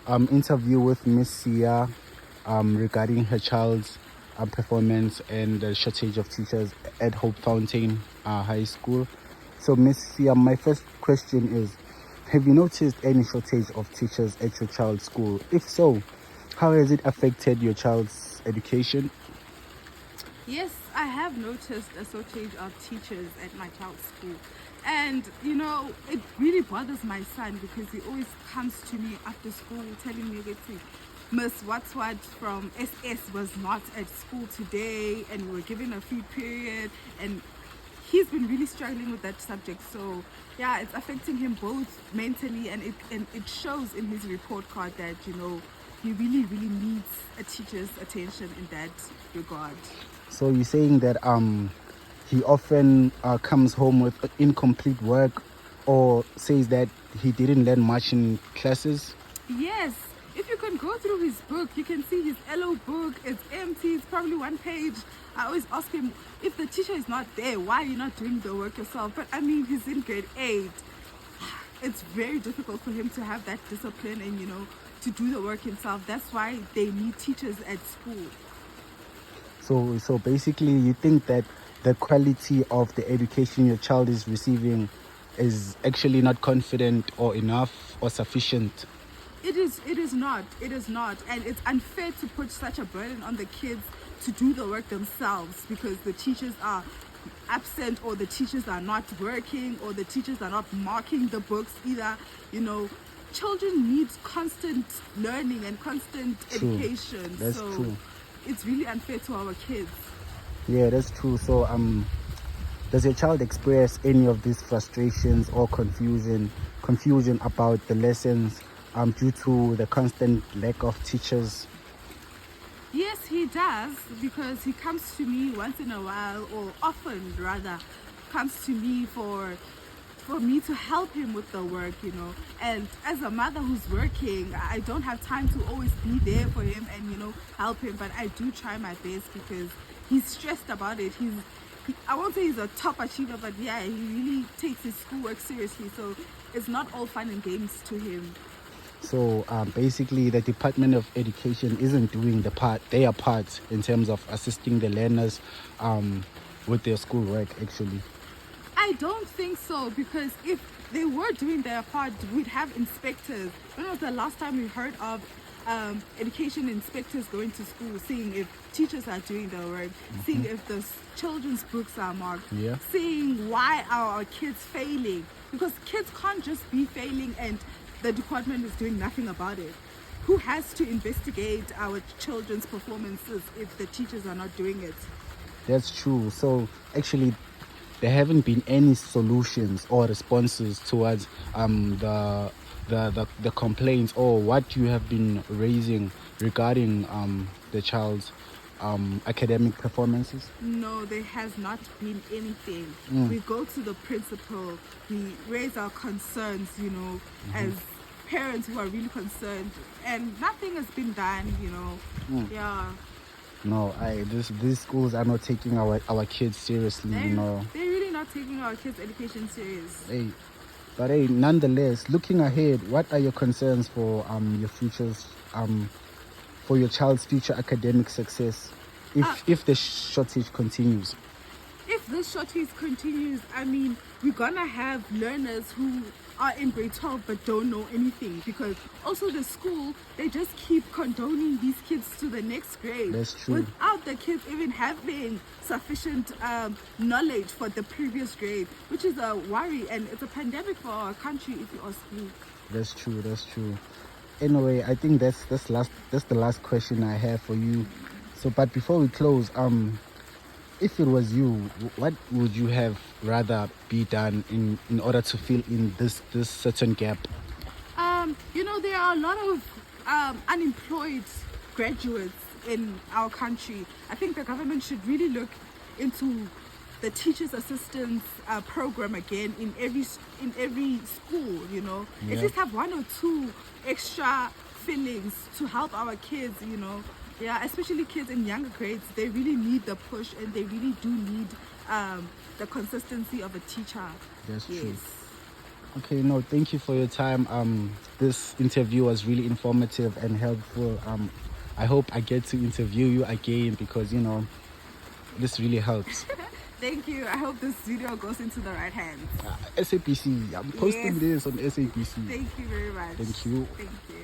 interview with Miss Sia regarding her child's performance and the shortage of teachers at Hope Fountain High School. So, Miss Sia, my first question is, have you noticed any shortage of teachers at your child's school? If so, how has it affected your child's education? Yes, I have noticed a shortage of teachers at my child's school. And, it really bothers my son because he always comes to me after school telling me, Miss What's What from SS was not at school today and we were given a free period. And he's been really struggling with that subject. So, yeah, it's affecting him both mentally and it shows in his report card that, he really, really needs a teacher's attention in that regard. So you're saying that he often comes home with incomplete work, or says that he didn't learn much in classes? Yes, if you can go through his book, you can see his LO book. It's empty, it's probably one page. I always ask him, if the teacher is not there, why are you not doing the work yourself? But I mean, he's in grade 8. It's very difficult for him to have that discipline and, to do the work himself. That's why they need teachers at school. So basically, you think that the quality of the education your child is receiving is actually not confident or enough or sufficient? It is not, and it's unfair to put such a burden on the kids to do the work themselves because the teachers are absent or the teachers are not working or the teachers are not marking the books either. Children need constant learning and constant education. That's true. It's really unfair to our kids. Yeah, that's true. So does your child express any of these frustrations or confusion about the lessons due to the constant lack of teachers? Yes, he does, because he comes to me once in a while, or often rather, comes to me for me to help him with the work, And as a mother who's working, I don't have time to always be there for him and, help him. But I do try my best because he's stressed about it. I won't say he's a top achiever, but yeah, he really takes his schoolwork seriously. So it's not all fun and games to him. So basically, the Department of Education isn't doing their part in terms of assisting the learners with their schoolwork, actually. I don't think so, because if they were doing their part, we'd have inspectors. When was the last time we heard of education inspectors going to school, seeing if teachers are doing their work, seeing if the children's books are marked, seeing why are our kids failing? Because kids can't just be failing and the department is doing nothing about it. Who has to investigate our children's performances if the teachers are not doing it? That's true. So actually, there haven't been any solutions or responses towards the complaints or what you have been raising regarding the child's academic performances? No, there has not been anything. We go to the principal, we raise our concerns, as parents who are really concerned, and nothing has been done, Yeah. No, these schools are not taking our kids seriously, They're really not taking our kids' education serious. But nonetheless, looking ahead, what are your concerns for your for your child's future academic success if the shortage continues? If this shortage continues, I mean, we're gonna have learners who are in grade 12 but don't know anything, because also the school, they just keep condoning these kids to the next grade. That's true. Without the kids even having sufficient knowledge for the previous grade, which is a worry, and it's a pandemic for our country, if you ask me. That's true. Anyway, I think that's the last question I have for you. So, but before we close, if it was you, what would you have rather be done in order to fill in this certain gap? There are a lot of unemployed graduates in our country. I think the government should really look into the teachers' assistance program again in every school. At least have 1 or 2 extra fillings to help our kids. Yeah, especially kids in younger grades, they really need the push and they really do need the consistency of a teacher. That's true. Okay, no, thank you for your time. This interview was really informative and helpful. I hope I get to interview you again because this really helps. Thank you. I hope this video goes into the right hands. SAPC, I'm posting Yes. this on SAPC. Thank you very much. Thank you. Thank you.